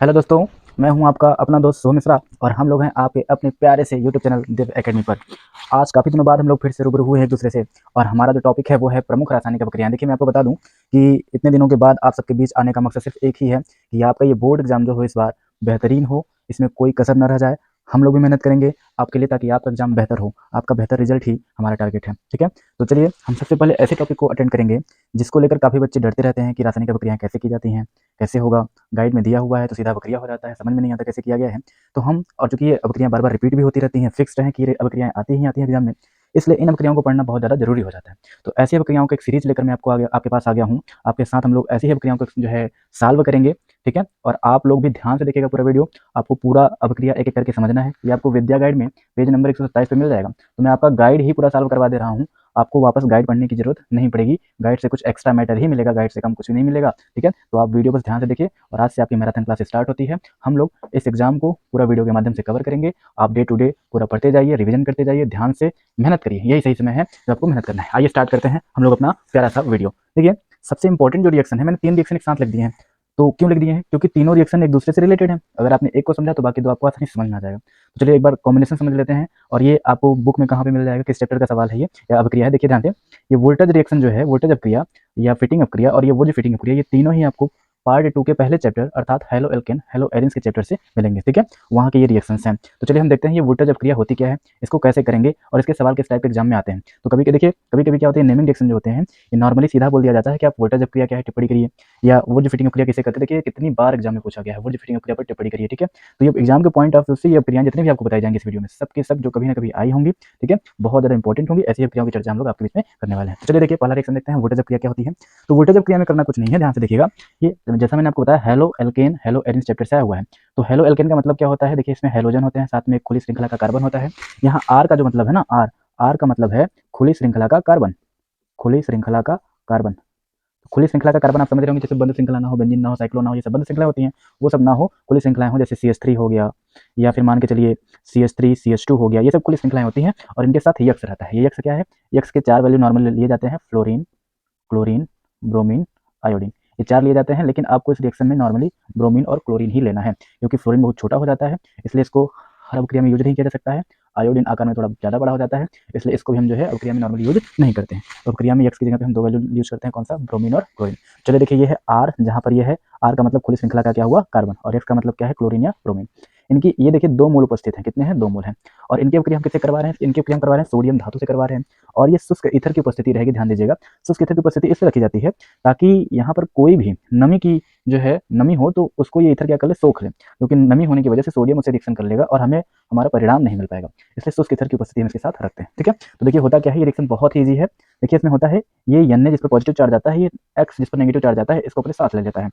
Hello दोस्तों, मैं हूं आपका अपना दोस्त सोहम मिश्रा और हम लोग हैं आपके अपने प्यारे से यूट्यूब चैनल दिव्य एकेडमी पर। आज काफ़ी दिनों बाद हम लोग फिर से रूबरू हुए हैं एक दूसरे से और हमारा जो टॉपिक है वो है प्रमुख रासायनिक अभिक्रियाएं। देखिए, मैं आपको बता दूं कि इतने दिनों के बाद आप सबके बीच आने का मकसद सिर्फ एक ही है कि आपका ये बोर्ड एग्जाम जो हो इस बार बेहतरीन हो, इसमें कोई कसर न रह जाए। हम लोग भी मेहनत करेंगे आपके लिए ताकि आपका एग्जाम बेहतर हो, आपका बेहतर रिजल्ट ही हमारा टारगेट है। ठीक है, तो चलिए हम सबसे पहले ऐसे टॉपिक को अटेंड करेंगे जिसको लेकर काफ़ी बच्चे डरते रहते हैं कि रासायनिक अभिक्रियाएं कैसे की जाती हैं, कैसे होगा। गाइड में दिया हुआ है तो सीधा अभिक्रिया हो जाता है, समझ में नहीं आता कैसे किया गया है। तो हम और चूंकि ये अभिक्रियाएं बार बार रिपीट भी होती रहती हैं, फिक्स्ड है कि ये अभिक्रियाएं आती ही आती हैं एग्जाम में, इसलिए इन अभिक्रियाओं को पढ़ना बहुत ज़्यादा जरूरी हो जाता है। तो ऐसी अभिक्रियाओं की एक सीरीज लेकर मैं आपके पास आ गया हूँ। आपके साथ हम लोग ऐसी ही अभिक्रियाओं को जो है सॉल्व करेंगे। ठीक है, और आप लोग भी ध्यान से देखिएगा पूरा वीडियो। आपको पूरा अभिक्रिया एक एक करके समझना है। ये आपको विद्या गाइड में पेज नंबर 127 पे मिल जाएगा। तो मैं आपका गाइड ही पूरा सॉल्व करवा दे रहा हूँ। आपको वापस गाइड पढ़ने की जरूरत नहीं पड़ेगी। गाइड से कुछ एक्स्ट्रा मैटर ही मिलेगा, गाइड से कम कुछ भी नहीं मिलेगा। ठीक है, तो आप वीडियो बस ध्यान से देखिए। और आज से आपकी मैराथन क्लास स्टार्ट होती है। हम लोग इस एग्जाम को पूरा वीडियो के माध्यम से कवर करेंगे। आप डे टू डे पूरा पढ़ते जाइए, रिवीजन करते जाइए, ध्यान से मेहनत करिए। यही सही समय है जो आपको मेहनत करना है। आइए स्टार्ट करते हैं हम लोग अपना प्यारा सा वीडियो। देखिए, सबसे इंपॉर्टेंट जो रिएक्शन है, मैंने 3 रिएक्शन एक साथ लिख दिए हैं। तो क्यों लिख दिए हैं? क्योंकि तीनों रिएक्शन एक दूसरे से रिलेटेड हैं। अगर आपने एक को समझा तो बाकी दो आपको आसानी से समझ में आ जाएगा। तो चलिए एक बार कॉम्बिनेशन समझ लेते हैं। और ये आपको बुक में कहाँ पे मिल जाएगा, किस चैप्टर का सवाल है ये या अभिक्रिया है, देखिए ध्यान से। ये वोल्टेज रिएक्शन जो है, वोल्टेज अभिक्रिया या फिटिंग अभिक्रिया और ये वो जो फिटिंग अभिक्रिया, ये तीनों ही आपको पार्ट 2 के पहले चैप्टर अर्थात हेलो एल्केन हेलो एरिन्स के चैप्टर से मिलेंगे। ठीक है, वहाँ के ये रिएक्शंस हैं। तो चलिए हम देखते हैं ये वोल्टेज अभिक्रिया होती क्या है, इसको कैसे करेंगे और इसके सवाल किस टाइप के एग्जाम में आते हैं। तो कभी देखिए, कभी कभी क्या होते हैं, नेमिंग रिएक्शन जो होते हैं ये नॉर्मली सीधा बोल दिया जाता है कि आप वोल्टेज अभिक्रिया क्या है टिप्पणी करिए, या वो जो फिटिंग अभिक्रिया किसे करते हैं। देखिए कितनी बार एग्जाम में पूछा गया है, वो जो फिटिंग अभिक्रिया पर टिप्पणी करिए। ठीक है, तो ये एग्जाम के पॉइंट ऑफ व्यू से ये अभिक्रियाएं जितनी भी आपको बताई जाएंगी इस वीडियो में, सबके सब जो कभी ना कभी आई होंगी। ठीक है, बहुत ज्यादा इंपॉर्टेंट होंगी। ऐसी अभिक्रियाओं की चर्चा हम लोग आपके बीच में करने वाले हैं। तो चलिए देखिए, पहला रिएक्शन देखते हैं वोल्टेज अभिक्रिया क्या होती है। तो वोल्टेज अभिक्रिया में करना कुछ नहीं है, ध्यान से देखिएगा। ये जैसा मैंने आपको बताया halo alkane hello arenes chapter से आया हुआ है। तो हेलो एल्केन का मतलब क्या होता है, देखिए इसमें हेलोजन होते हैं, साथ में एक खुली श्रृंखला का कार्बन होता है। यहाँ आर का जो मतलब है ना, आर आर का मतलब है खुली श्रृंखला का कार्बन, खुली श्रृंखला का कार्बन। खुली श्रृंखला का कार्बन आप समझ रहे होंगे, जैसे बंद श्रृंखला ना हो, बेंजीन ना हो, साइक्लोन ना हो, ये सब बंद श्रृंखला होती हैं। वो सब ना हो, खुली श्रृंखलाएं हो, जैसे CH3 हो गया, या फिर मान के चलिए CH3 CH2 हो गया, ये सब खुली श्रृंखलाएं होती हैं। और इनके साथ यक्स रहता है। ये यक्स क्या है? यक्स के 4 वैल्यू नॉर्मली लिए जाते हैं, फ्लोरीन, क्लोरीन, ब्रोमीन, आयोडीन। ये 4 लिए जाते हैं, लेकिन आपको इस रिएक्शन में नॉर्मली ब्रोमीन और क्लोरीन ही लेना है, क्योंकि फ्लोरीन बहुत छोटा हो जाता है, इसलिए इसको हर अभिक्रिया में यूज नहीं किया जा सकता है। आयोडीन आकार में थोड़ा ज़्यादा बड़ा हो जाता है, इसलिए इसको भी हम जो है अभिक्रिया में नॉर्मली यूज नहीं करते हैं। तो अभिक्रिया में एक्स की जगह पे हम 2 वैल्यू यूज करते हैं, कौन सा? ब्रोमीन और क्लोरीन। चलिए देखिए, ये है आर, जहाँ पर ये है आर का मतलब खुली श्रृंखला का क्या हुआ? कार्बन, और एक्स का मतलब क्या है? क्लोरीन या ब्रोमीन। इनकी ये देखिए 2 मोल उपस्थित हैं। कितने हैं? 2 मोल हैं। और इनकी अभिक्रिया हम किससे करवा रहे हैं? इनकी अभिक्रिया हम करवा रहे हैं सोडियम धातु से करवा रहे हैं। और ये शुष्क ईथर की उपस्थिति रहेगी, ध्यान दीजिएगा। शुष्क ईथर की उपस्थिति इसलिए रखी जाती है ताकि यहाँ पर कोई भी नमी की जो है नमी हो तो उसको ये ईथर क्या कर ले? सोख ले, क्योंकि नमी होने की वजह से सोडियम उससे रिएक्शन कर लेगा और हमें हमारा परिणाम नहीं मिल पाएगा। इसलिए शुष्क ईथर की उपस्थिति हम इसके साथ रखते हैं। ठीक है, तो देखिए होता क्या है, ये रिएक्शन बहुत ही ईजी है। देखिए इसमें होता है ये Na जिस पर पॉजिटिव चार्ज आता है, ये X जिस पर नेगेटिव चार्ज आता है, इसको अपने साथ ले लेता है।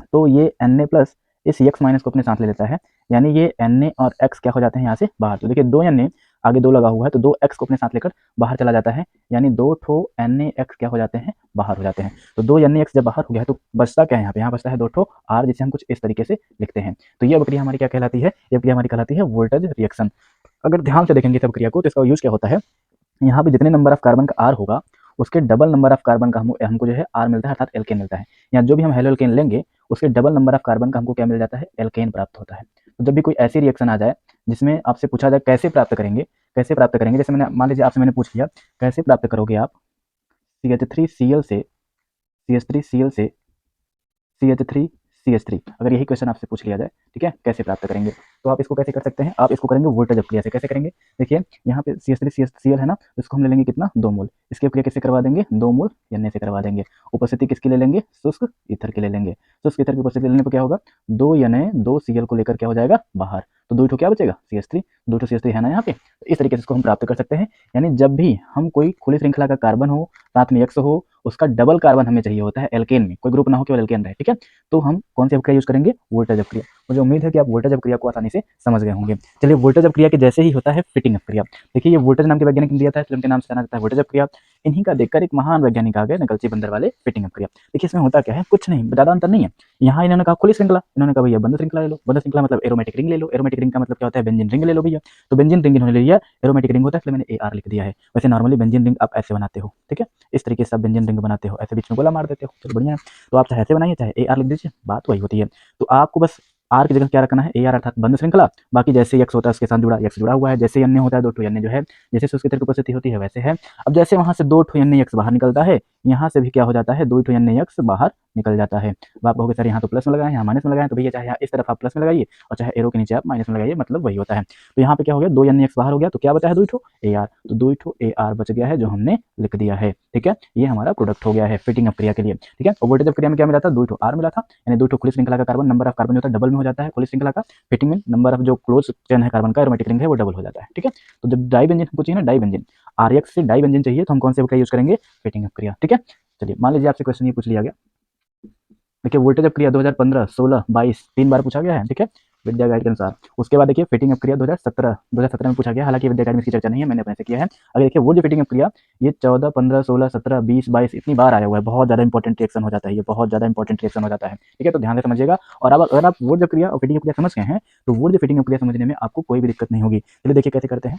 तो ये Na प्लस इस X माइनस को अपने साथ ले लेता है, यानी ये Na और X क्या हो जाते हैं यहाँ से बाहर। तो देखिए 2 Na आगे 2 लगा हुआ है, तो 2x को अपने साथ लेकर बाहर चला जाता है, यानी 2 ठो NaX क्या हो जाते हैं? बाहर हो जाते हैं। तो 2 NaX जब बाहर हो गया है तो बचता क्या है यहाँ पे? यहाँ बचता है 2 ठो R, जिसे हम कुछ इस तरीके से लिखते हैं। तो ये अभिक्रिया हमारी क्या कहलाती है? ये अभिक्रिया हमारी कहलाती है वोल्टेज रिएक्शन। अगर ध्यान से देखेंगे इस अभिक्रिया को तो इसका यूज क्या होता है, यहाँ पे जितने नंबर ऑफ कार्बन का आर होगा उसके डबल नंबर ऑफ कार्बन का हमको जो है आर मिलता है, अर्थात एल्केन मिलता है। या जो भी हम हेलो एल्केन लेंगे उसके डबल नंबर ऑफ कार्बन का हमको क्या मिल जाता है? एल्केन प्राप्त होता है। तो जब भी कोई ऐसी रिएक्शन आ जाए जिसमें आपसे पूछा जाए कैसे प्राप्त करेंगे, कैसे प्राप्त करेंगे, जैसे मैंने मान लीजिए आपसे मैंने पूछ लिया कैसे प्राप्त करोगे आप CH3Cl से CH3Cl से CH3CH3, अगर यही क्वेश्चन आपसे पूछ लिया जाए, ठीक है, कैसे प्राप्त करेंगे, तो आप इसको कैसे कर सकते हैं? आप इसको करेंगे वोल्टेज अभिक्रिया से। कैसे करेंगे? देखिए यहाँ पे CH3CL है ना, तो इसको हम ले लेंगे कितना? 2 मोल। इसकी अभिक्रिया किससे करवा देंगे? 2 मोल Na से करवा देंगे। उपस्थिति किसकी ले लेंगे? शुष्क ईथर की ले लेंगे। शुष्क ईथर की उपस्थिति लेने पर क्या होगा? 2 Na 2 Cl को लेकर क्या हो जाएगा? बाहर। तो 2 ठो क्या बचेगा? CH3, 2 ठो CH3 है ना यहाँ पे। तो इस तरीके से इसको हम प्राप्त कर सकते हैं। यानी जब भी हम कोई खुली श्रृंखला का कार्बन हो, साथ में X हो, उसका डबल कार्बन हमें चाहिए होता है एल्केन में, कोई ग्रुप ना हो, केवल एल्केन रहे। ठीक है, तो हम कौन सी अभिक्रिया यूज करेंगे? वोल्टेज अभिक्रिया। मुझे उम्मीद है कि आप वोल्टेज अभिक्रिया को आसानी से समझ गए होंगे। चलिए, वोल्टेज अभिक्रिया के जैसे ही होता है फिटिंग अभिक्रिया। देखिए ये वोल्टेज नाम के वैज्ञानिक ने दिया था, इसलिए उनके नाम से जाना जाता है वोल्टेज अभिक्रिया। इन्हीं का देखकर एक महान वैज्ञानिक आ गए नकलची बंदर वाले फिटिंग अभिक्रिया। देखिए इसमें होता क्या है, कुछ नहीं, ज्यादा अंतर नहीं है। यहाँ इन्होंने कहा खुली श्रृंखला, इन्होंने कहा भैया बंद श्रृंखला ले लो। बंद श्रृंखला मतलब एरोमेटिक रिंग ले लो। एरोमेटिक रिंग का मतलब क्या होता है? बेंजीन रिंग ले लो भैया। तो बेंजीन रिंग इन्होंने ले लिया, एरोमेटिक रिंग होता है, इसलिए मैंने AR लिख दिया है। वैसे नॉर्मली बेंजीन रिंग आप ऐसे बनाते हो, ठीक है, इस तरीके से आप बेंजीन रिंग बनाते हो, ऐसे बीच में गोला मार देते हो, चलो बढ़िया है। तो आप चाहे ऐसे बनाइए चाहे AR लिख दीजिए, बात वही होती है। तो आपको बस आर की जगह क्या रखना है, ए आर अर्थात बंद श्रृंखला। बाकी जैसे एक्स होता है उसके साथ जुड़ा, एक्स जुड़ा हुआ है, जैसे अन्य होता है दो ठो अन्य जो है, जैसे उसके तरफ उपस्थिति होती है वैसे है। अब जैसे वहां से दो ठो अन्य एक्स बाहर निकलता है, यहाँ से भी क्या हो जाता है, दो ठो अन्य एक्स बाहर निकल जाता है। अब आप कहोगे सर यहाँ तो प्लस में लगाए, यहाँ माइनस में लगाए, तो भैया चाहे यहाँ इस तरफ आप प्लस में लगाइए और चाहे एरो के नीचे आप माइनस में लगाइए, मतलब वही होता है। तो यहाँ पे क्या हो गया, दो अन्य एक्स बाहर हो गया, तो क्या बचा है, दो ठो ए आर, तो दो ठो ए आर बच गया है जो हमने लिख दिया है। ठीक है, ये हमारा प्रोडक्ट हो गया है फिटिंग अप क्रिया के लिए। ठीक है, और वोल्टेज अप क्रिया में क्या मिला था, दो ठो आर मिला था, यानी दो ठो खुली श्रृंखला का कार्बन, नंबर ऑफ कार्बन जो होता है डबल में हो जाता है खुली श्रृंखला का। फिटिंग में नंबर ऑफ जो क्लोज चेन है कार्बन का, एरोमेटिक रिंग है, वो डबल हो जाता है। ठीक है, तो जब डाई बेंजीन हमको चाहिए ना, डाई बेंजीन, आर एक्स से डाई बेंजीन चाहिए, तो हम कौन से क्रिया यूज करेंगे, फिटिंग अप क्रिया। ठीक है, चलिए मान लीजिए आपसे क्वेश्चन ये पूछ लिया गया, देखिए वोल्टेज अप क्रिया 2015, 16, 22 तीन बार पूछा गया है। ठीक है, विद्या गाइड के अनुसार। उसके बाद देखिए फिटिंग अप क्रिया 2017 में पूछा गया, हालांकि विद्या गाइड में इसकी चर्चा नहीं है, मैंने अपने से किया है। अगर देखिए वो जो फिटिंग अप क्रिया ये 14, 15, 16, 17, 20, 22 इतनी बार आया हुआ है, बहुत ज्यादा इंपॉर्टेंट रिएक्शन हो जाता है, ये बहुत ज्यादा इंपॉर्टेंट रिएक्शन हो जाता है। ठीक है, तो ध्यान से समझिएगा। और अब अगर आप वो जो क्रिया और फिटिंग अप क्रिया समझ गए हैं, तो वो जो फिटिंग अप क्रिया समझने में आपको कोई भी दिक्कत नहीं होगी। चलिए देखिए कैसे करते हैं।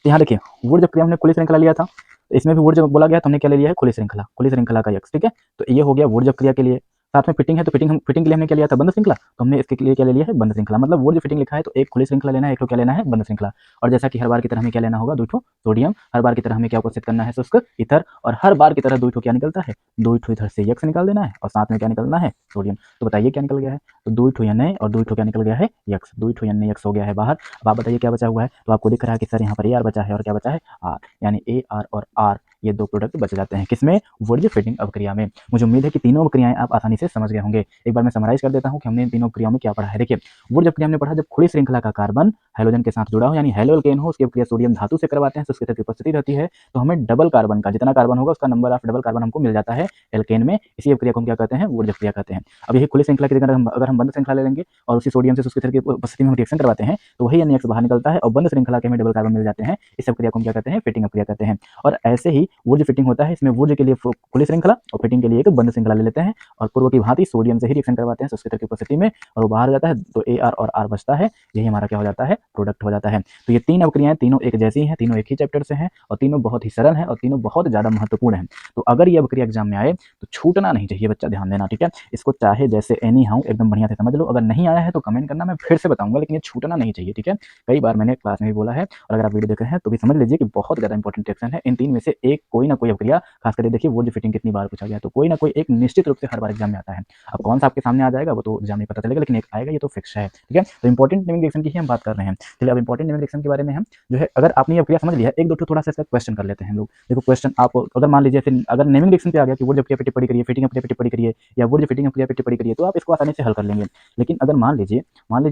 तो यहाँ देखिए वो जब क्रिया हमने खुली श्रृंखला लिया था, तो इसमें भी वोट जब बोला गया तो हमने क्या ले लिया है, खुली श्रृंखला, खुली श्रृंखला का यक्स। ठीक है, तो ये हो गया वोट जब क्रिया के लिए। साथ में फिटिंग है, तो फिटिंग के लिए हमने क्या लिया था, बंद श्रृंखला, तो हमने इसके लिए क्या ले लिया है, बंद श्रृंखला। मतलब वो जो फिटिंग लिखा है तो एक खुली श्रृंखला लेना है, एक तो क्या लेना है, बंद श्रृंखला। और जैसा कि हर बार की तरह हमें क्या लेना होगा, दो ठो सोडियम, हर बार की तरह हमें क्या उपस्थित करना है, शुष्क ईथर, और हर बार की तरह दो ठो क्या निकलता है, दो ठो इधर से यक्स निकाल देना है, और साथ में क्या निकलना है, सोडियम। तो बताइए क्या निकल गया है, तो दो ठो एन और दो ठो क्या निकल गया है, यक्स, दो ठो एन यक्स हो गया है बाहर। अब आप बताइए क्या बचा हुआ है, तो आपको दिख रहा है कि सर यहाँ पर ए आर बचा है और क्या बचा है, आर, यानी ए आर और आर ये दो प्रोडक्ट बच जाते हैं किसमें, वर्ज्य फिटिंग अवक्रिया में। मुझे उम्मीद है कि तीनों क्रियाएं आप आसानी से समझ गए होंगे। एक बार मैं समराइज कर देता हूं कि हमने इन तीनों क्रियाओं में क्या पढ़ा है। देखिए वर्ज्य क्रिया हमने पढ़ा, जब खुली श्रृंखला का कार्बन हाइड्रोजन के साथ जुड़ा हो, यानी हेलो एल्केन हो, उसकी क्रिया सोडियम धातु से करवाते हैं, तो उसके साथ उपस्थिति रहती है, तो हमें डबल कार्बन का, जितना कार्बन होगा उसका नंबर ऑफ डबल कार्बन हमको मिल जाता है एल्केन में। इसी अवक्रिया को हम क्या कहते हैं, वर्ज्य क्रिया कहते हैं। अब यही खुली श्रृंखला की जगह अगर हम बंद श्रृंखला ले लेंगे और उसी सोडियम से उसके की उपस्थिति में हम रिएक्शन करवाते हैं, तो वही अन्य बाहर निकलता है और बंद श्रृंखला के हमें डबल कार्बन मिल जाते हैं। इस अवक्रिया को हम क्या कहते हैं, फिटिंग अवक्रिया कहते हैं। और ऐसे ही वो जो फिटिंग होता है, इसमें वो के लिए खुली श्रृंखला और फिटिंग के लिए एक बंद श्रृंखला ले लेते हैं, और पूर्व की भांति सोडियम से ही रिएक्शन करवाते हैं सब्सक्रिप्टर की उपस्थिति में, और वो बाहर हो जाता है, तो ए आर और आर बचता है। यही हमारा क्या हो जाता है, प्रोडक्ट हो जाता है। तो ये तीन अवक्रियाएं तीनों एक जैसी हैं, तीनों एक ही चैप्टर से हैं, और तीनों बहुत ही सरल हैं, और तीनों बहुत ज्यादा महत्वपूर्ण हैं। तो अगर ये अवक्रिया एग्जाम में आए तो छूटना नहीं चाहिए बच्चा, ध्यान देना। ठीक है, इसको चाहे जैसे एनी हाउ एकदम बढ़िया से समझ लो, अगर नहीं आया है तो कमेंट करना, मैं फिर से बताऊंगा, लेकिन ये छूटना नहीं चाहिए। ठीक है, कई बार मैंने क्लास में भी बोला है, और अगर आप वीडियो देख रहे हैं तो भी समझ लीजिए कि बहुत ज्यादा इंपॉर्टेंट रिएक्शन है। इन तीन में से एक कोई ना कोई अवक्रिया, खास करके देखिए वो जो फिटिंग कितनी बार पूछा गया, तो कोई ना कोई एक निश्चित रूप से हर बार एग्जाम में आता है। अब कौन सा आपके सामने आ जाएगा वो तो एग्जाम में पता चलेगा, लेकिन एक आएगा, ये तो फिक्स है। ठीक है, तो इंपॉर्टेंट नेमिंग रिएक्शन की ही हम बात कर रहे हैं। चलिए अब इंपॉर्टेंट नेमिंग रिएक्शन के बारे में हम जो है, अगर आपने ये क्रिया समझ लिया है, एक दो थोड़ा सा इसका क्वेश्चन कर लेते हैं हम लोग। देखो क्वेश्चन आप अगर मान लीजिए, फिर अगर नेमिंग रिएक्शन पे आ गया कि वो जब क्रिया पे टिप्पणी करिए, फिटिंग पे टिप्पणी करिए, या वो जो फिटिंग क्रिया पे टिप्पणी करिए, तो आप इसको आसानी से हल कर लेंगे। लेकिन अगर मान लीजिए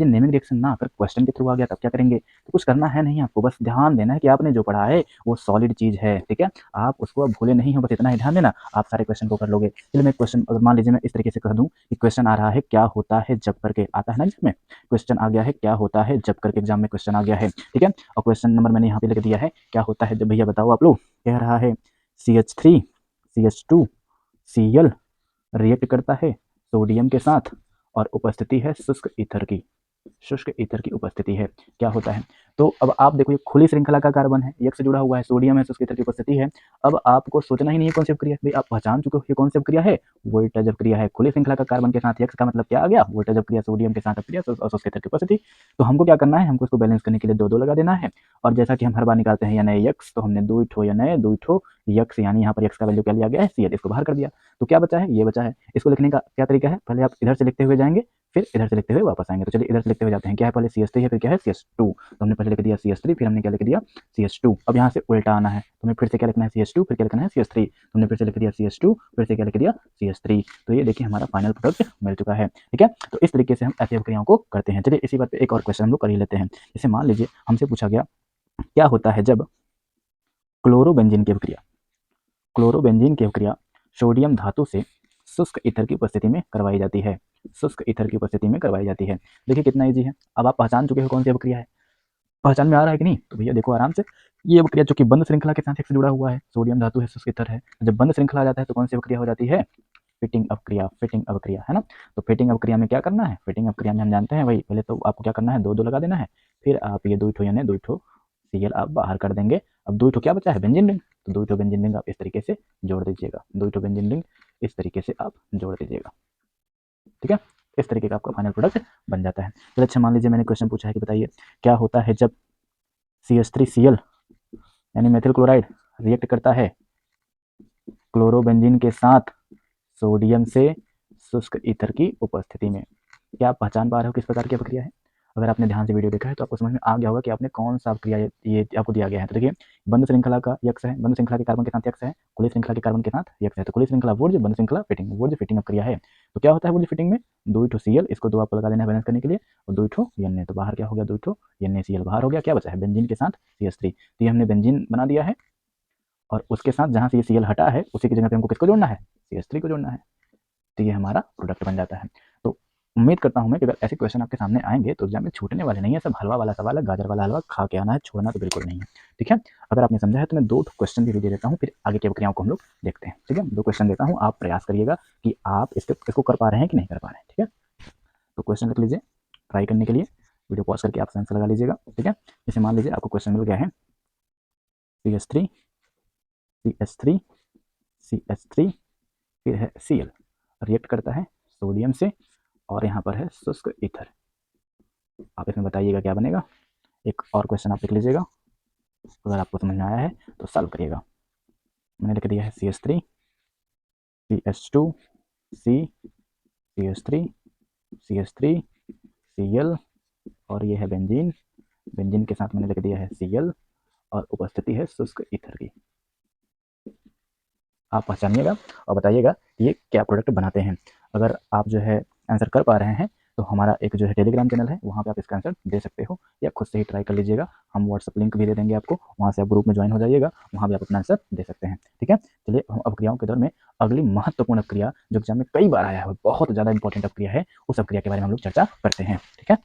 नेमिंग रिएक्शन ना आकर क्वेश्चन के थ्रू आ गया, तब क्या करेंगे, तो कुछ करना है नहीं, आपको बस ध्यान देना है कि आपने जो पढ़ा है वो सॉलिड चीज है। ठीक है, आप उसको अब भूले नहीं हो, बस इतना ही ध्यान देना, आप सारे क्वेश्चन को कर लोगे। चलिए मैं क्वेश्चन, अगर मान लीजिए मैं इस तरीके से कह दूं कि क्वेश्चन आ रहा है क्या होता है जब करके, आता है ना जिसमें क्वेश्चन आ गया है क्या होता है जब करके, एग्जाम में क्वेश्चन आ गया है। ठीक है, और क्वेश्चन नंबर मैंने यहाँ पे लिख दिया है, क्या होता है जब, भैया बताओ आप लोग, कह रहा है CH3 CH2 Cl रिएक्ट करता है सोडियम के साथ, और उपस्थिति है शुष्क ईथर की, शुष्क ईथर की उपस्थिति है, क्या होता है। तो अब आप देखो ये खुली श्रृंखला का कार्बन है, एक से जुड़ा हुआ है, सोडियम है, शुष्क ईथर की उपस्थिति है। अब आपको सोचना ही नहीं है कौन सी क्रिया, भाई आप पहचान चुके हो ये कौन सी क्रिया है, वोल्टेज क्रिया है। खुली श्रृंखला का कार्बन के साथ एक्स का मतलब क्या आ गया, वोल्टेज क्रिया, सोडियम के साथ क्रिया और शुष्क ईथर की उपस्थिति। तो हमको क्या करना है, हमको इसको बैलेंस करने के लिए दो दो लगा देना है, और जैसा कि हम हर बार निकालते हैं या नए यक्स, तो हमने दो ठो या नए दो ठो यक्स, यानी यहाँ पर यक्स का वैल्यू क्या लिया गया है, CH, इसको बाहर कर दिया। तो क्या बचा है, ये बचा है। इसको लिखने का क्या तरीका है, पहले आप इधर से लिखते हुए जाएंगे, फिर इधर से लिखते हुए वापस आएंगे। तो चलिए इधर से लिखते हुए जाते हैं, क्या है, पहले CH3 है, फिर क्या है CH2, तो हमने पहले लिख दिया CH3, फिर हमने क्या लिख दिया CH2। अब यहाँ से उल्टा आना है, तो हमें फिर से क्या लिखना है, CH2, फिर क्या लिखना है CH3, तो हमने फिर से लिख दिया CH2, फिर से क्या लिख दिया CH3। तो ये देखिए हमारा फाइनल प्रोडक्ट मिल चुका है। ठीक है, तो इस तरीके से हम ऐसी अभिक्रियाओं को करते हैं। चलिए इसी बात पे एक और क्वेश्चन हम लोग कर ही लेते हैं। जैसे मान लीजिए हमसे पूछा गया क्या होता है जब क्लोरोबेंजीन की अभिक्रिया, क्लोरोबेंजीन की अभिक्रिया सोडियम धातु से शुष्क ईथर की उपस्थिति में करवाई जाती है, शुष्क ईथर की उपस्थिति में करवाई जाती है। देखिए कितना इजी है, अब आप पहचान चुके हो कौन सी अभिक्रिया है, पहचान में आ रहा है कि नहीं, तो भैया देखो आराम से, ये अभिक्रिया जो कि बंद श्रृंखला के साथ एक से जुड़ा हुआ है, सोडियम धातु है, शुष्क ईथर है, जब बंद श्रृंखला आ जाता है तो कौन सी अभिक्रिया हो जाती है, फिटिंग अभिक्रिया, फिटिंग अभिक्रिया है ना। तो फिटिंग अभिक्रिया में क्या करना है, फिटिंग अभिक्रिया में हम जानते हैं भाई, पहले तो आपको क्या करना है, दो दो लगा देना है, फिर आप ये दो ठो यानी दो ठो Cl आप बाहर कर देंगे। अब दो ठो क्या बचा है, बेंजीन रिंग, तो दो ठो बेंजीन रिंग आप इस तरीके से जोड़ दीजिएगा, दो ठो बेंजीन रिंग इस तरीके से आप जोड़ दीजिएगा। ठीक है, इस तरीके का आपका फाइनल प्रोडक्ट बन जाता है। चलिए अच्छा, मान लीजिए मैंने क्वेश्चन पूछा है कि बताइए क्या होता है जब CH3Cl यानी मेथिल क्लोराइड रिएक्ट करता है क्लोरोबेंजीन के साथ सोडियम से शुष्क ईथर की उपस्थिति में। क्या आप पहचान पा रहे हो किस प्रकार की प्रक्रिया है? अगर आपने ध्यान से वीडियो देखा है तो आपको समझ में आ गया होगा कि आपने कौन सा प्रक्रिया ये आपको दिया गया है। तो देखिए, बंद श्रृंखला का यक्स है, बंद श्रृंखला के कार्बन के साथ यक्स है, खुली श्रृंखला के कार्बन के साथ यक्स है। तो खुली श्रृंखला वुर्ज, बंद श्रृंखला फिटिंग, वुर्ज फिटिंग प्रक्रिया है। तो क्या होता है वुर्ज फिटिंग में? 2 Cl, इसको 2 आपको लगा देना है बैलेंस करने के लिए, और 2 Na। तो बाहर क्या हो गया? 2 NaCl बाहर हो गया। क्या बचा है? बेंजीन के साथ CH3। तो ये हमने बेंजीन बना दिया है, और उसके साथ जहाँ से ये Cl हटा है उसी की जगह पे हमको किसको जोड़ना है? CH3 को जोड़ना है। तो ये हमारा प्रोडक्ट बन जाता है। तो उम्मीद करता हूं मैं कि अगर ऐसे क्वेश्चन आपके सामने आएंगे तो एग्जाम में छूटने वाले नहीं है। सब हलवा वाला सवाल है, गाजर वाला हलवा खा के आना है, छोड़ना तो बिल्कुल नहीं है। ठीक है, अगर आपने समझा है तो मैं 2 क्वेश्चन भी दे देता हूँ, फिर आगे की प्रक्रियाओं को हम लोग देखते हैं। ठीक है, 2 क्वेश्चन देता हूँ, आप प्रयास करिएगा कि आप इसको कर पा रहे हैं कि नहीं कर पा रहे हैं। ठीक है, तो क्वेश्चन लिख लीजिए, ट्राई करने के लिए वीडियो पॉज करके आप आंसर लगा लीजिएगा। ठीक है, जैसे मान लीजिए आपको क्वेश्चन मिल गया है CH3 CH3 CH3, फिर है Cl, रिएक्ट करता है सोडियम से, और यहाँ पर है शुष्क ईथर। आप इसमें बताइएगा क्या बनेगा। एक और क्वेश्चन आप लिख लीजिएगा, अगर आपको समझ में आया है तो सॉल्व करिएगा। मैंने लिख दिया है CH3 CH2 C CH3 CH3 Cl, और ये है बेंजीन। बेंजीन के साथ मैंने लिख दिया है Cl, और उपस्थिति है शुष्क ईथर की। आप पहचानिएगा और बताइएगा कि ये क्या प्रोडक्ट बनाते हैं। अगर आप जो है आंसर कर पा रहे हैं तो हमारा एक जो है टेलीग्राम चैनल है, वहाँ पे आप इसका आंसर दे सकते हो, या खुद से ही ट्राई कर लीजिएगा। हम व्हाट्सअप लिंक भी दे देंगे आपको, वहाँ से आप ग्रुप में ज्वाइन हो जाइएगा, वहाँ भी आप अपना आंसर दे सकते हैं। ठीक है, चलिए हम अपक्रियाओं के दौर में अगली महत्वपूर्ण अपक्रिया जो एग्जाम में कई बार आया है, बहुत ज़्यादा इंपॉर्टेंट अपक्रिया है, उस अपक्रिया के बारे में हम लोग चर्चा करते हैं। ठीक है,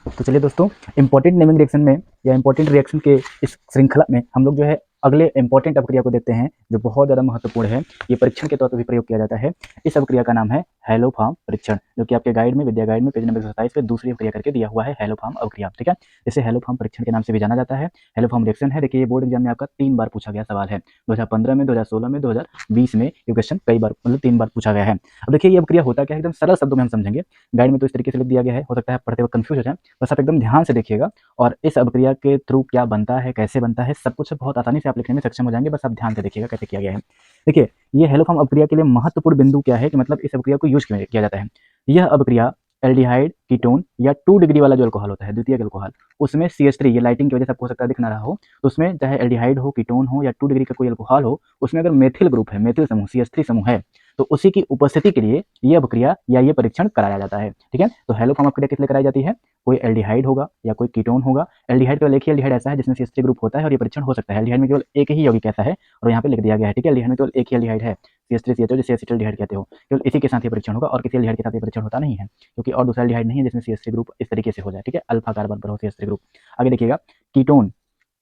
तो चलिए दोस्तों, इंपॉर्टेंट नेमिंग रिएक्शन में या इंपॉर्टेंट रिएक्शन के इस श्रृंखला में हम लोग जो है अगले इंपॉर्टेंट अपक्रिया को देखते हैं, जो बहुत ज़्यादा महत्वपूर्ण है। ये परीक्षण के तौर पर भी प्रयोग किया जाता है। इस अपक्रिया का नाम है हेलोफॉर्म परीक्षण, जो कि आपके गाइड में, विद्या गाइड में पेज नंबर 27 पे दूसरी अपक्रिया करके दिया हुआ है, हेलोफॉर्म अपक्रिया। ठीक है, इसे हेलोफॉर्म परीक्षण के नाम से भी जाना जाता है। हेलोफॉर्म रिएक्शन है, देखिए ये बोर्ड एग्जाम में आपका 3 बार पूछा गया सवाल है, 2015 में, 2016 में, 2020 में। ये क्वेश्चन कई बार मतलब 3 बार पूछा गया है। अब देखिए ये अपक्रिया होता क्या है, एकदम सरल शब्दों में हम समझेंगे। गाइड में तो इस तरीके से लिख दिया गया है, हो सकता है पढ़ते वक्त कंफ्यूज हो जाए, बस आप एकदम ध्यान से देखिएगा, और इस अपक्रिया के थ्रू क्या बनता है, कैसे बनता है, सब कुछ बहुत आसानी से आप लिखने में सक्षम हो जाएंगे। बस आप ध्यान से देखिएगा कैसे किया गया है। देखिए, ये हेलोफॉर्म अपक्रिया के लिए महत्वपूर्ण बिंदु क्या है कि मतलब इस अपक्रिया को यूज किया जाता है। यह अपक्रिया एल्डिहाइड कीटोन या 2 डिग्री वाला जो अल्कोहल होता है, द्वितीयक अल्कोहल, उसमें CH3, ये लाइटिंग की वजह से आपको हो सकता है दिख ना रहा हो, तो उसमें चाहे एल्डिहाइड हो, कीटोन हो, या 2 डिग्री का कोई अल्कोहल हो, उसमें अगर मेथिल ग्रुप है, मेथिल समूह, CH3 समूह है, तो उसी की उपस्थिति के लिए ये अपक्रिया या ये परीक्षण कराया जाता है। ठीक है, तो हेलोफॉर्म अपक्रिया किस लिए कराई जाती है? कोई एल्डिहाइड होगा या कोई कीटोन होगा। एल्डिहाइड केवल एक ही एल्डिहाइड ऐसा है जिसमें CH3 ग्रुप होता है, और ये परीक्षण हो सकता है। एल्डिहाइड में केवल एक ही यौगिक ऐसा है, और यहाँ पे लिख दिया गया है। ठीक है, एल्डिहाइड में केवल एक ही एल्डिहाइड है, CH3CHO, जिसे एसिटाल्डिहाइड कहते हो। केवल इसी के साथ ये परीक्षण होगा, और किसी एल्डिहाइड के साथ ये परीक्षण होता नहीं है, क्योंकि और दूसरा एल्डिहाइड नहीं है जिसमें CH3 ग्रुप इस तरीके से हो जाए। ठीक है, अल्फा कार्बन पर हो CH3 ग्रुप। आगे देखिएगा, कीटोन,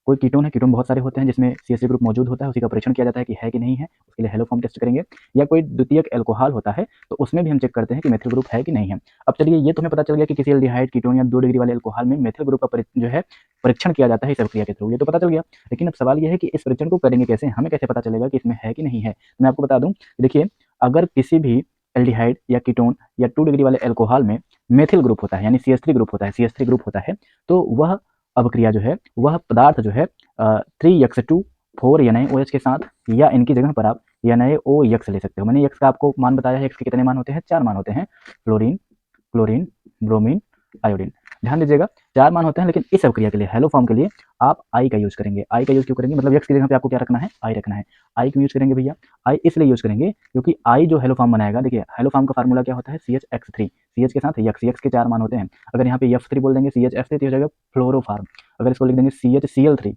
कोई कीटोन है, कीटोन बहुत सारे होते हैं जिसमें CH3 ग्रुप मौजूद होता है, उसी का परीक्षण किया जाता है कि है कि नहीं है, उसके लिए हेलोफॉर्म टेस्ट करेंगे। या कोई द्वितीयक एल्कोहल होता है, तो उसमें भी हम चेक करते हैं कि मेथिल ग्रुप है कि नहीं है। अब चलिए, ये तो हमें पता चल गया कि किसी एल्डिहाइड, कीटोन या 2 डिग्री वाले एल्कोहल में मेथिल ग्रुप का जो है परीक्षण किया जाता है इस प्रक्रिया के थ्रू, ये तो पता चल गया। लेकिन अब सवाल ये है कि इस परीक्षण को करेंगे कैसे, हमें कैसे पता चलेगा कि इसमें है कि नहीं है। मैं आपको बता दूं, देखिए, अगर किसी भी एल्डिहाइड या कीटोन या 2 डिग्री वाले एल्कोहल में मेथिल ग्रुप होता है, यानी CH3 ग्रुप होता है, CH3 ग्रुप होता है, तो वह अभिक्रिया जो है, वह पदार्थ जो है 3x2 4 NaOH के साथ, या इनकी जगह पर आप NaOX ले सकते हो। मैंने x का आपको मान बताया है, x के कितने मान होते हैं? 4 मान होते हैं, फ्लोरीन, क्लोरीन, ब्रोमीन, आयोडीन। ध्यान दीजिएगा, 4 मान होते हैं, लेकिन इस अभिक्रिया के लिए, हेलोफॉर्म के लिए, आप आई का यूज करेंगे। आई का यूज क्यों करेंगे? मतलब x की जगह पे आपको क्या रखना है? आई रखना है। आई क्यों यूज करेंगे भैया? आई इसलिए यूज करेंगे क्योंकि आई जो हेलोफॉर्म बनाएगा, देखिए हेलोफॉर्म का फार्मूला क्या होता है? CHX3, CH के साथ x के 4 मान होते हैं। अगर यहाँ पे F3 बोल देंगे, CHF3, तो हो जाएगा फ्लोरोफार्म। अगर इसको लिख देंगे CHCl3,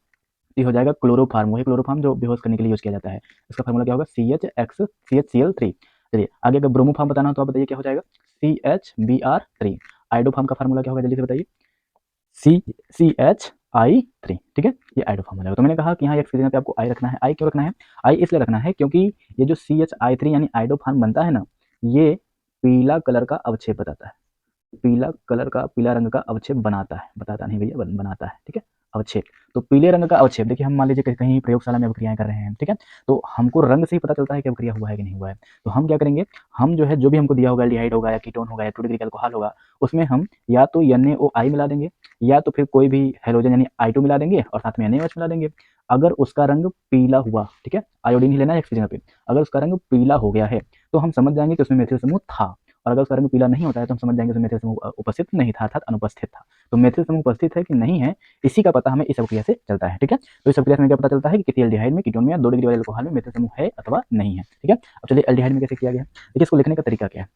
ये हो जाएगा क्लोरोफार्म, वही क्लोरोफार्म जो बेहोश करने के लिए यूज किया जाता है। इसका फार्मूला क्या होगा? CHCl3। चलिए आगे अगर ब्रोमोफार्म बताना हो तो आप बताइए क्या हो जाएगा? CHBr3। आइडोफार्म का फार्मूला क्या होगा, जल्दी से बताइए? CHI3। ठीक है, ये आइडोफार्म हो जाएगा। तो मैंने कहा कि यहाँ एक्स की जगह पे आपको आई रखना है। आई क्यों रखना है? आई इसलिए रखना है क्योंकि ये जो CHI3 यानी आइडोफार्म बनता है ना, ये पीला कलर का अवक्षेप बताता है, पीला कलर का, पीला रंग का अवक्षेप बनाता है, बताता नहीं भैया, बनाता है। ठीक है, अवक्षेप। तो पीले रंग का अवक्षेप, देखिए हम मान लीजिए कहीं प्रयोगशाला में अभिक्रियाएं कर रहे हैं, ठीक है, तो हमको रंग से ही पता चलता है कि अभिक्रिया हुआ है कि नहीं हुआ है। तो हम क्या करेंगे, हम जो है जो भी हमको दिया होगा, एल्डिहाइड होगा या कीटोन होगा या 2 डिग्री का अल्कोहल होगा, उसमें हम या तो NaOI मिला देंगे या तो फिर कोई भी हैलोजन यानी I2 मिला देंगे और साथ में NaOH मिला देंगे। अगर उसका रंग पीला हुआ, ठीक है, आयोडीन ही लेना है एक जगह पे, अगर उसका रंग पीला हो गया है तो हम समझ जाएंगे कि उसमें मेथिल समूह था, और अगर उसका रंग पीला नहीं होता है तो हम समझ जाएंगे उसमें मेथिल समूह उपस्थित नहीं था, अर्थात अनुपस्थित था। तो मेथिल समूह उपस्थित है कि नहीं है, इसी का पता हमें इस अभिक्रिया से चलता है, ठीक है। तो इस अभिक्रिया से क्या पता चलता है कि किसी एल्डिहाइड में, कीटोन में या 2 डिग्री वाले अल्कोहल में मेथिल समूह है अथवा नहीं है, ठीक है। अब चलिए एल्डिहाइड में कैसे किया गया, देखिए इसको लिखने का तरीका क्या है।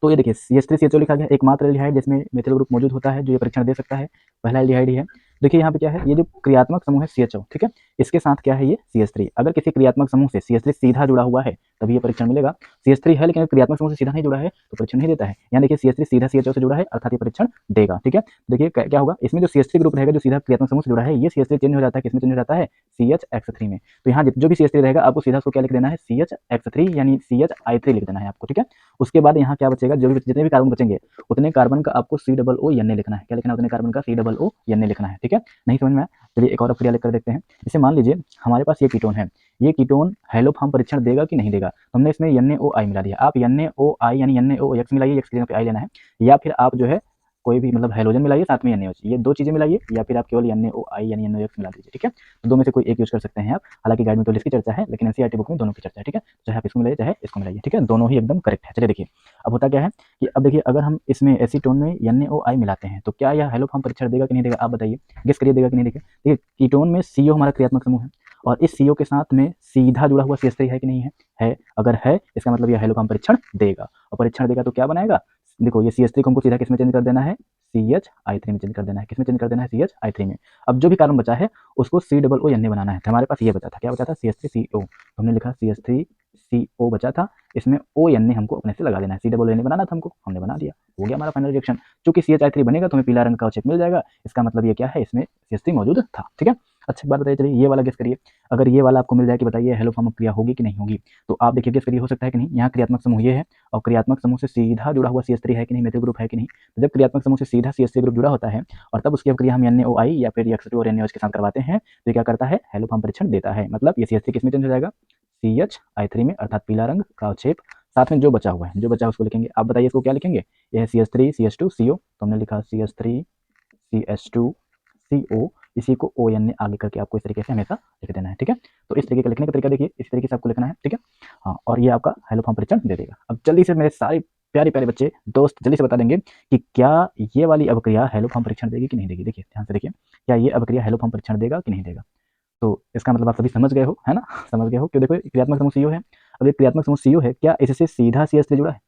तो ये देखिए CH3CHO लिखा गया, एकमात्र एल्डिहाइड जिसमें मेथिल ग्रुप मौजूद होता है जो ये परीक्षण दे सकता है, पहला एल्डिहाइड ही है। देखिए यहाँ पे क्या है, ये जो क्रियात्मक समूह है CHO, ठीक है, इसके साथ क्या है ये CH3। अगर किसी क्रियात्मक समूह से CH3 सीधा जुड़ा हुआ है तभी ये परीक्षण मिलेगा। CH3 है लेकिन क्रियात्मक समूह से सीधा नहीं जुड़ा है तो परीक्षण नहीं देता है। यहाँ देखिए CH3 सीधा CHO से जुड़ा है अर्थात ये परीक्षण देगा, ठीक है। देखिए क्या होगा, इसमें जो CH3 ग्रुप रहेगा जो सीधा क्रियात्मक समूह से जुड़ा है, ये CH3 चेंज हो जाता है, किसमें चेंज हो जाता है, CHX3 में। तो यहाँ जो भी CH3 रहेगा आपको सीधा उसको क्या लिख देना है, CHX3 यानी CHI3 लिख देना है आपको, ठीक है। उसके बाद यहाँ क्या बचेगा, जो भी जितने भी कार्बन बचेंगे उतने कार्बन का आपको COO लिखना है, क्या लिखना है, उतने कार्बन का COO लिखना है, ठीक है। नहीं समझ में आया, चलिए एक और अभिक्रिया लिख कर देखते हैं। जैसे मान लीजिए हमारे पास ये कीटोन है, ये कीटोन हैलोफॉर्म परीक्षण देगा कि नहीं देगा, तो हमने इसमें NaOI मिला दिया। आप NaOI यानी NaOX मिलाइए, X की जगह पे I लेना है, या फिर आप जो है कोई भी मतलब हैलोजन मिलाइए साथ में NaOH, ये दो चीजें मिलाइए, या फिर आप केवल NaOI यानी NaOX मिला दीजिए, ठीक है। तो दो में से कोई एक यूज कर सकते हैं आप, हालांकि गाइड में तो इसकी चर्चा है लेकिन NCERT बुक में दोनों की चर्चा है, ठीक है। चाहे आप इसको मिलाइए चाहे इसको मिलाइए, ठीक है, दोनों ही एकदम करेक्ट है। चलिए देखिए अब होता क्या है कि अब देखिए अगर हम इसमें एसीटोन में NaOI मिलाते हैं तो क्या यह हैलोफॉर्म परीक्षण देगा कि नहीं देगा, आप बताइए, गेस करिए देगा कि नहीं देगा। देखिए कीटोन में CO हमारा क्रियात्मक समूह है और इस CO के साथ में सीधा जुड़ा हुआ CH3 है कि नहीं है, अगर है इसका मतलब यह हैलोफॉर्म परीक्षण देगा, और परीक्षण देगा तो क्या बनाएगा, देखो ये CH3 को हमको सीधा किसमें चेंज कर देना है, CHI3 में चेंज कर देना है, किसमें चेंज कर देना है, CHI3 में। अब जो भी कार्बन बचा है उसको COO बनाना है, तो हमारे पास ये बचा था, क्या बचा था, CH3CO, तो हमने लिखा CH3CO बचा था, इसमें ON हमको अपने से लगा देना है, COO बनाना था हमको, हमने बना दिया, हो गया हमारा फाइनल रिएक्शन। चूंकि CHI3 बनेगा तो हमें पीला रंग का अवक्षेप मिल जाएगा, इसका मतलब ये क्या है, इसमें CH3 मौजूद था, ठीक है। अच्छा बात बताइए, चलिए ये वाला गेस करिए, अगर ये वाला आपको मिल जाए कि बताइए हैलोफॉर्म क्रिया होगी कि नहीं होगी, तो आप देखिए गेस करिए हो सकता है कि नहीं। यहाँ क्रियात्मक समूह ये है और क्रियात्मक समूह से सीधा जुड़ा हुआ CH3 है कि नहीं, मेथिल ग्रुप है कि नहीं। तो जब क्रियात्मक समूह से सीधा CH3 ग्रुप जुड़ा होता है और तब उसकी अभिक्रिया हम NaOI या फिर X2 और NaOH के साथ करवाते हैं तो क्या करता है, हैलोफॉर्म परीक्षण देता है। मतलब ये CH3 किसमें चेंज हो जाएगा, CHI3 में, अर्थात पीला रंग का अवक्षेप, साथ में जो बचा हुआ है, जो बचा उसको लिखेंगे। आप बताइए इसको क्या लिखेंगे, यह है CH3 CH2 CO, तो हमने लिखा CH3 CH2 CO, इसी को ON आगे करके आपको इस तरीके से हमेशा लिख देना है, ठीक है। तो इस तरीके का लिखने का तरीका देखिए, इस तरीके से आपको लिखना है, ठीक है। हाँ, और ये आपका हैलोफॉर्म परीक्षण दे देगा। अब जल्दी से मेरे सारे प्यारे प्यारे बच्चे दोस्त जल्दी से बता देंगे कि क्या ये वाली अभिक्रिया हैलोफॉर्म परीक्षण देगी कि नहीं देगी। देखिए ध्यान से देखिए, क्या ये अभिक्रिया हैलोफॉर्म परीक्षण देगा कि नहीं देगा। तो इसका मतलब आप सभी समझ गए हो, है ना, समझ गए हो। क्यों, देखो क्रियात्मक समूह CO है, अब ये क्रियात्मक समूह CO है, क्या इससे सीधा CH3 जुड़ा है,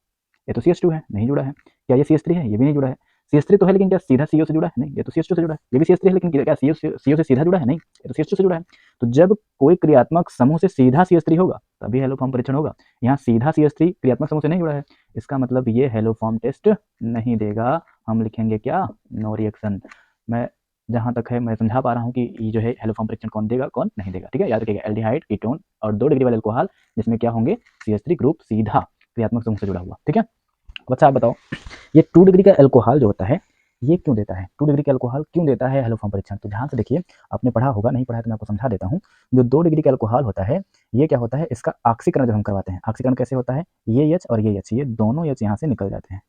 ये तो CH2 है, नहीं जुड़ा है। क्या ये CH3 है, ये भी नहीं जुड़ा है। CH3 तो है लेकिन क्या सीधा CO से जुड़ा है, नहीं, ये तो CH2 से जुड़ा है। ये भी CH3 है लेकिन क्या CO से सीधा जुड़ा है, नहीं, ये तो CH2 से जुड़ा है। तो जब कोई क्रियात्मक समूह से सीधा CH3 होगा तभी हैलोफॉर्म परीक्षण होगा। यहाँ सीधा CH3 क्रियात्मक समूह से नहीं जुड़ा है, इसका मतलब ये हैलोफॉर्म टेस्ट नहीं देगा। हम लिखेंगे क्या, नो रिएक्शन। मैं जहां तक है मैं समझा पा रहा हूँ कि ये जो है हैलोफॉर्म परीक्षण कौन देगा कौन नहीं देगा, ठीक है। याद रखिएगा, एल्डिहाइड, कीटोन और 2 डिग्री वाले अल्कोहल जिसमें क्या होंगे, CH3 ग्रुप सीधा क्रियात्मक समूह से जुड़ा हुआ, ठीक है। अच्छा आप बताओ, ये 2 डिग्री का अल्कोहल जो होता है ये क्यों देता है, 2 डिग्री का अल्कोहल क्यों देता है हैलोफॉर्म परीक्षण। तो ध्यान से देखिए, आपने पढ़ा होगा, नहीं पढ़ा है तो मैं आपको समझा देता हूँ। जो 2 डिग्री का अल्कोहल होता है ये क्या होता है, इसका ऑक्सीकरण जब हम करवाते हैं, ऑक्सीकरण कैसे होता है, ये H और ये H, ये दोनों H यहाँ से निकल जाते हैं।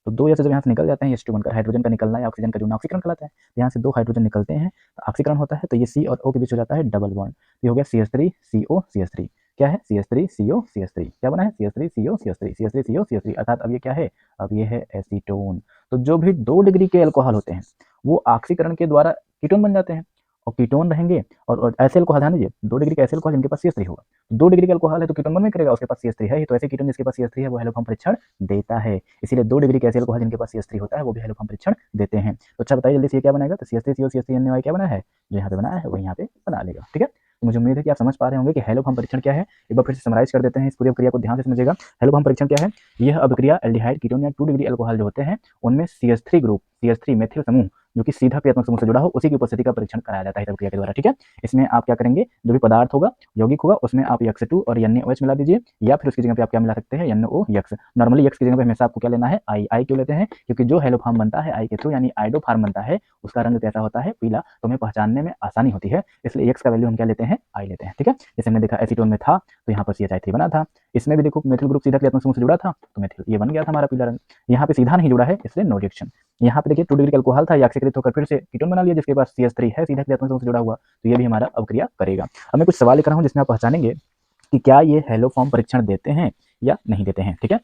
तो 2 H जब यहाँ से निकल जाते हैं H2 बनकर, हाइड्रोजन का निकलना या ऑक्सीजन का जुड़ना ऑक्सीकरण कहलाता है। तो यहाँ से 2 हाइड्रोजन निकलते हैं तो ऑक्सीकरण होता है, तो ये C और O के बीच हो जाता है डबल बॉन्ड। ये हो गया CH3 CO CH3, क्या है, CH3 CO CH3, क्या बना है, CH3 CO CH3, CH3 CO CH3, अर्थात अब ये क्या है, अब ये है एसीटोन। तो जो भी 2 डिग्री के अल्कोहल होते हैं वो ऑक्सीकरण के द्वारा कीटोन बन जाते हैं, और कीटोन रहेंगे और ऐसे अल्कोहल, ध्यान दीजिए 2 डिग्री का ऐसे अल्कोहल जिनके पास CH3 होगा, 2 डिग्री का अल्कोहल है तो कीटोन बन में करेगा, उसके पास CH3 है ही, तो ऐसे कीटोन जिसके पास CH3 है वो हैलोफॉर्म परीक्षण देता है। इसीलिए 2 डिग्री के ऐसे अल्कोहल जिनके पास CH3 होता है वो भी हैलोफॉर्म परीक्षण देते हैं। तो अच्छा बताइए जल्दी से ये क्या बनाएगा, तो CH3 CO CH3 NaOI क्या बना है, जो यहाँ पे बनाया है वो यहाँ पे बना लेगा, ठीक है। तो मुझे उम्मीद है कि आप समझ पा रहे होंगे कि हैलोफॉर्म परीक्षण क्या है। एक बार फिर से समराइज कर देते हैं, इस पूरी प्रक्रिया को ध्यान से समझिएगा। हैलोफॉर्म परीक्षण क्या है, यह अभिक्रिया एल्डिहाइड, कीटोन या 2 डिग्री अल्कोहल जो होते हैं उनमें CH3 ग्रुप, CH3 मेथिल समूह जो कि सीधा क्रियात्मक समूह से जुड़ा हो, उसी की उपस्थिति का परीक्षण कराया जाता है हितैषी क्रिया के द्वारा। ठीक है, इसमें आप क्या करेंगे, जो भी पदार्थ होगा, यौगिक होगा, उसमें आप यक्स2 और NaOH मिला दीजिए, या फिर उसकी जगह पे आप क्या मिला सकते हैं, NO यक्स। नॉर्मली यक्स की जगह पे हमेशा आपको क्या लेना है, आई क्यों लेते हैं, क्योंकि जो हेलो फॉर्म बनता है आई के थ्रू, यानी आइडो फॉर्म बनता है, उसका रंग कैसा होता है, पीला, तो हमें पहचानने में आसानी होती है, इसलिए एक्स का वैल्यू हम क्या लेते हैं, आई लेते हैं। ठीक है, जैसे हमने देखा एसीटोन में था तो यहाँ पर CH3 बना था, इसमें भी देखो मेथिल ग्रुप सीधा क्रियात्मक समूह से जुड़ा था तो मेथिल ये बन गया था हमारा पीला रंग। यहाँ पे सीधा नहीं जुड़ा है इसलिए नो रिएक्शन। यहाँ पे देखिए 2 डिग्री का अल्कोहल था, ये ऑक्सीकृत होकर फिर से कीटोन बना लिया जिसके पास CH3 है, सीधा क्रियात्मक समूह से जुड़ा हुआ, तो ये भी हमारा अवक्रिया करेगा। अब मैं कुछ सवाल लिख रहा हूँ जिसमें आप पहचानेंगे कि क्या ये हेलो फॉर्म परीक्षण देते हैं या नहीं देते हैं। ठीक है,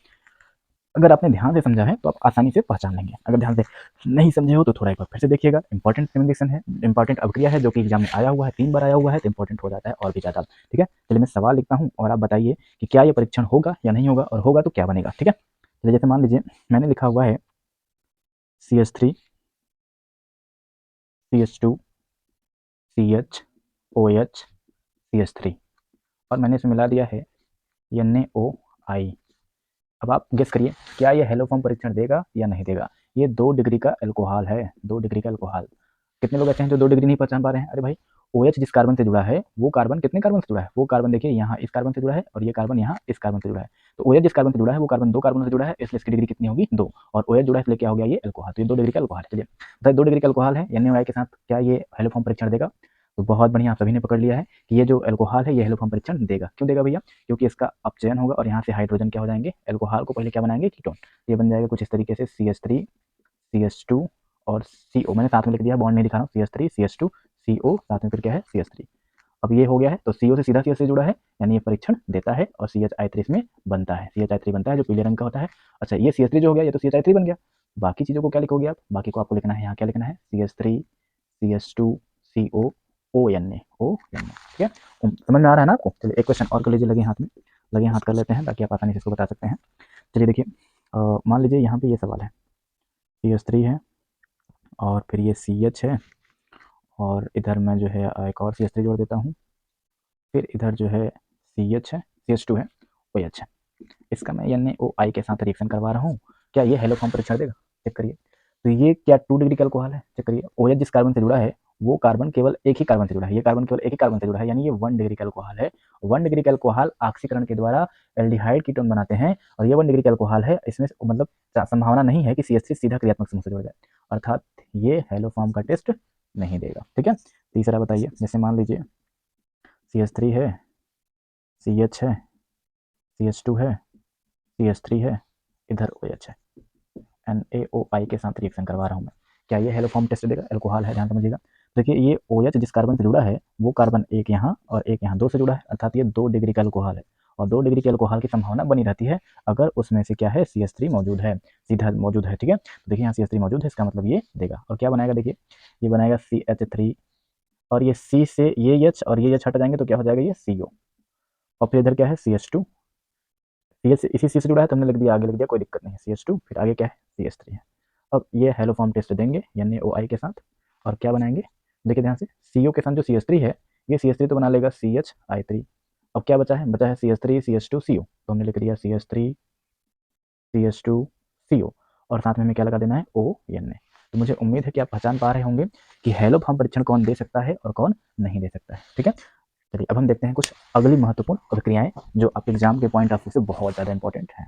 अगर आपने ध्यान से समझा है तो आप आसानी से पहचान लेंगे, अगर ध्यान से नहीं समझे हो तो थोड़ा एक बार फिर से देखिएगा। इंपॉर्टेंट रिकमेंडेशन है, इंपॉर्टेंट अवक्रिया है, जो कि एग्जाम में आया हुआ है, 3 बार आया हुआ है, तो इंपॉर्टेंट हो जाता है और भी ज़्यादा। ठीक है, चलिए मैं सवाल लिखता हूँ और आप बताइए कि क्या ये परीक्षण होगा या नहीं होगा, और होगा तो क्या बनेगा। ठीक है, चलिए जैसे मान लीजिए मैंने लिखा हुआ है CH3 CH2 CHOH CH3 और मैंने इसमें मिला दिया है NaOI। अब आप गेस करिए क्या ये हेलो फॉर्म परीक्षण देगा या नहीं देगा। ये 2 डिग्री का अल्कोहल है, 2 डिग्री का अल्कोहल। कितने लोग ऐसे हैं जो 2 डिग्री नहीं पहचान पा रहे हैं। अरे भाई, OH जिस कार्बन से जुड़ा है वो कार्बन कितने कार्बन से जुड़ा है, वो कार्बन देखिए यहाँ इस कार्बन से जुड़ा है और ये कार्बन यहाँ इस कार्बन से जुड़ा है। तो OH जिस कार्बन से जुड़ा है वो कार्बन 2 कार्बन से जुड़ा है, इसलिए इसकी डिग्री कितनी होगी, 2, और OH जुड़ा है इसलिए क्या हो गया, ये अल्कोहल। तो ये 2 डिग्री का अल्कोहल है। चलिए बताइए 2 डिग्री का अल्कोहल है NaOI के साथ क्या ये हेलो फॉर्म परीक्षण देगा। तो बहुत बढ़िया, आप सभी ने पकड़ लिया है कि ये जो अल्कोहल है ये हेलो फॉर्म परीक्षण देगा। क्यों देगा भैया, क्योंकि इसका अपचयन होगा और यहाँ से हाइड्रोजन क्या हो जाएंगे, अल्कोहल को पहले क्या बनाएंगे, कीटोन। ये बन जाएगा कुछ इस तरीके से CH3 CH2 और CO, मैंने साथ में लिख दिया, बॉन्ड नहीं दिखा रहा हूँ, CH3 CH2 CO, साथ में फिर क्या है CH3। अब ये हो गया है तो CO से सीधा CH से जुड़ा है, यानी ये परीक्षण देता है और CHI3 इसमें बनता है, CHI3 बनता है जो पीले रंग का होता है। अच्छा, ये CH3 जो हो गया ये तो CHI3 बन गया। बाकी चीज़ों को क्या लिखोगे आप, बाकी को आपको लिखना है, यहाँ क्या लिखना है, CH3 CH2 CO ONA। ठीक है, समझ में आ रहा है ना आपको। चलिए एक क्वेश्चन और कर लीजिए, लगे हाथ में, लगे हाथ कर लेते हैं ताकि आप आसानी से इसको बता सकते हैं। चलिए देखिए, मान लीजिए यहाँ पे ये सवाल है, CH3 है और फिर ये CH है और इधर मैं जो है एक और CH3 जोड़ देता हूँ, फिर इधर जो है CH है, CH2 है, OH है। इसका मैं NaOI के साथ रिएक्शन करवा रहा हूँ, क्या ये हेलो फॉर्म परीक्षण देगा, चेक करिए। तो ये क्या 2 डिग्री का अल्कोहल है, चेक करिए। OH जिस कार्बन से जुड़ा है वो कार्बन केवल एक ही कार्बन से जुड़ा है, ये कार्बन केवल एक ही कार्बन से जुड़ा है, यानी ये 1 डिग्री का अल्कोहल है। 1 डिग्री का अल्कोहल ऑक्सीकरण के द्वारा एल्डिहाइड कीटोन बनाते हैं और ये 1 डिग्री का अल्कोहल है, इसमें मतलब संभावना नहीं है कि CH3 सीधा क्रियात्मक समूह से जुड़ जाए, अर्थात ये हेलो फॉर्म का टेस्ट नहीं देगा। ठीक है, तीसरा बताइए, जैसे मान लीजिए CH3 है, CH है, CH2 है, CH3 है, इधर OH है, NaOI के साथ रिएक्शन करवा रहा हूँ मैं, क्या ये हेलो फॉर्म टेस्ट देगा, अल्कोहल है, ध्यान समझिएगा। देखिए ये OH जिस कार्बन से जुड़ा है वो कार्बन एक यहाँ और एक यहाँ 2 से जुड़ा है, अर्थात ये 2 डिग्री का अल्कोहल है और 2 डिग्री के अल्कोहल की संभावना बनी रहती है अगर उसमें से क्या है, CH3 मौजूद है, सीधा मौजूद है। ठीक है, तो देखिए यहाँ CH3 मौजूद है, इसका मतलब ये देगा। और क्या बनाएगा, देखिए ये बनाएगा CH3 और ये C से ये H और ये H हट जाएंगे तो क्या हो जाएगा, ये CO, और फिर इधर क्या है CH2, CH इसी C से जुड़ा है तो हमने लिख दिया, आगे लिख दिया, कोई दिक्कत नहीं है, CH2 फिर आगे क्या है CH3 है। अब ये हेलो फॉर्म टेस्ट देंगे NaOI के साथ और क्या बनाएंगे, देखिए ध्यान से, CO के साथ जो CH3 है ये CH3 तो बना लेगा CHI3। अब क्या बचा है, बचा है CH3 CH2 CO, तो हमने लिख दिया CH3 CH2 CO और साथ में हमें क्या लगा देना है, ONA। तो मुझे उम्मीद है कि आप पहचान पा रहे होंगे कि हेलो फॉर्म परीक्षण कौन दे सकता है और कौन नहीं दे सकता है। ठीक है, चलिए अब हम देखते हैं कुछ अगली महत्वपूर्ण प्रक्रियाएं जो आपके एग्जाम के पॉइंट ऑफ व्यू से बहुत ज़्यादा इंपॉर्टेंट हैं।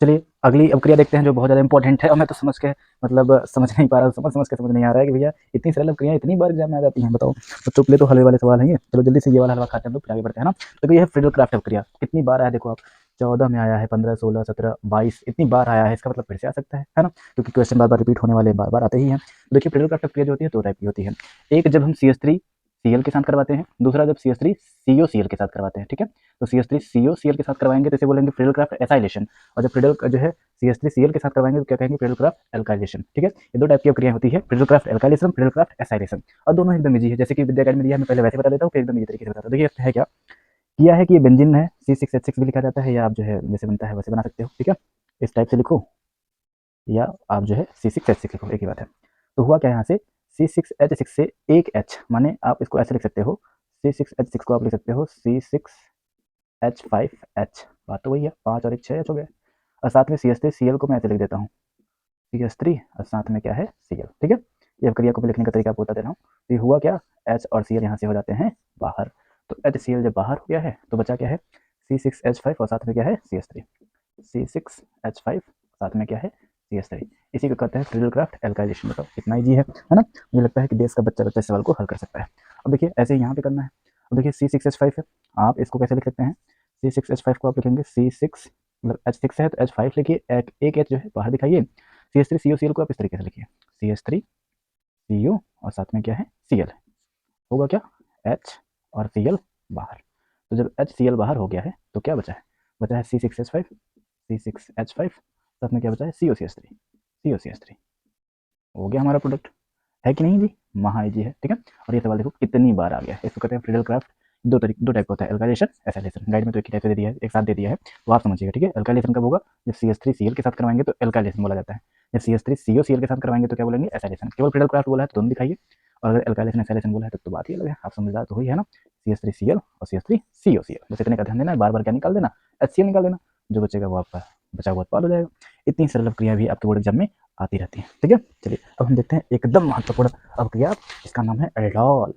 चलिए अगली अवक्रिया देखते हैं जो बहुत ज़्यादा इंपॉर्टेंट है और मैं तो समझ के मतलब समझ नहीं पा रहा हूँ, समझ के समझ नहीं आ रहा है कि भैया इतनी सरल अवक्रियाएं इतनी बार एग्जाम में आ जाती हैं, बताओ। बच्चों के लिए तो हलवे वाले सवाल हैं ये। चलो जल्दी से ये वाला हलवा खाते हैं, हम लोग फिर आगे बढ़ते हैं ना। तो ये है फ्रीडल क्राफ्ट अवक्रिया, कितनी बार आया देखो आप, 14 में आया है, 15 16 17 22, इतनी बार आया है, इसका मतलब फिर से आ सकता है ना, क्योंकि क्वेश्चन बार बार रिपीट होने वाले, बार बार आते ही हैं। तो देखिए फ्रीडल क्राफ्ट अवक्रिया जो होती है 2 टाइप की होती है। एक जब हम CH3 Cl के साथ करवाते हैं, दूसरा जब CH3 COCl के साथ करवाते हैं। ठीक है, तो CH3 COCl के साथ करवाएंगे तो इसे बोलेंगे फ्रीडल क्राफ्ट एसाइलेशन, और जब फ्रीडल जो है CH3Cl के साथ करवाएंगे तो क्या कहेंगे, फ्रीडल क्राफ्ट एल्काइलेशन। ठीक है, ये 2 टाइप की क्रिया होती है, Friedel craft alkylation, Friedel Crafts acylation, और दोनों एकदम इजी है, जैसे कि विद्या अकेडमी दिया है, मैं पहले वैसे बता देता हूँ, फिर एकदम इजी तरीके से बताता हूँ। देखिए है क्या किया है कि ये बेंजीन है, C6H6 भी लिखा जाता है, या आप जो है जैसे बनता है वैसे बना सकते हो। ठीक है, इस टाइप से लिखो या आप जो है C6H6 लिखो, एक ही बात है। तो हुआ क्या यहाँ से, C6H6 से एक H, माने आप इसको ऐसे लिख सकते हो, C6H6 को आप लिख सकते हो C6H5H, बात तो वही है, 5 और 1 6 H हो गया। और साथ में CH3Cl को मैं ऐसे लिख देता हूँ, CH3 और साथ में क्या है Cl। ठीक है, ये क्रिया को मैं लिखने का तरीका आपको बता दे रहा हूँ। तो ये हुआ क्या, H और Cl यहाँ से हो जाते हैं बाहर। तो HCl जब बाहर हो गया है तो बचा क्या है, C6H5 और साथ में क्या है CH3। C6H5 साथ में क्या है CH3। इसी को कहते हैं फ्रीडलक्राफ्ट एल्काइलेशन। बताओ कितना ईजी है ना। मुझे लगता है कि देश का बच्चा बच्चा इस सवाल को हल कर सकता है। अब देखिए ऐसे ही यहाँ पे करना है। अब देखिए C6H5 है, आप इसको कैसे लिख सकते हैं, C6H5 को आप लिखेंगे C6 मतलब H6 है तो H5 लिखिए, एक H जो है बाहर दिखाइए। CH3COCl को आप इस तरीके से लिखिए, CH3CO और साथ में क्या है Cl। होगा क्या, H और Cl बाहर। तो जब HCl बाहर हो गया है तो क्या बचा है, बचा है C6H5 साथ में क्या बचा है COCH3 हो गया हमारा प्रोडक्ट। है कि नहीं जी, महा इजी है। ठीक है, और ये सवाल देखो कितनी बार आ गया है। इसको कहते हैं फ्रीडलक्राफ्ट। दो टाइप का होता है, एल्काइलेशन एसाइलेशन। गाइड में तो एक ही टाइप से दे दिया है, एक साथ दे दिया है, तो आप समझिएगा। ठीक है, एल्काइलेशन कब होगा, जब CH3Cl के साथ करवाएंगे तो एल्काइलेशन बोला जाता है, जब CH3COCl के साथ करवाएंगे तो क्या बोलेंगे एसाइलेशन। केवल फ्रीडलक्राफ्ट बोला है तो दोनों दिखाइए, और अगर एल्काइलेशन एसाइलेशन बोला है तो बात ही अलग है। आप समझदार तो हुई है ना, CH3Cl और CH3COCl, बस इतने का ध्यान देना है। बार बार क्या निकाल देना, HCl निकाल देना, जो बचेगा वो आपका बचा हुआ उत्पाद हो जाएगा। इतनी सरल क्रिया भी आपके बोर्ड एग्जाम में आती रहती है। ठीक है, चलिए अब हम देखते हैं एकदम महत्वपूर्ण अब क्रिया, इसका नाम है एल्डोल।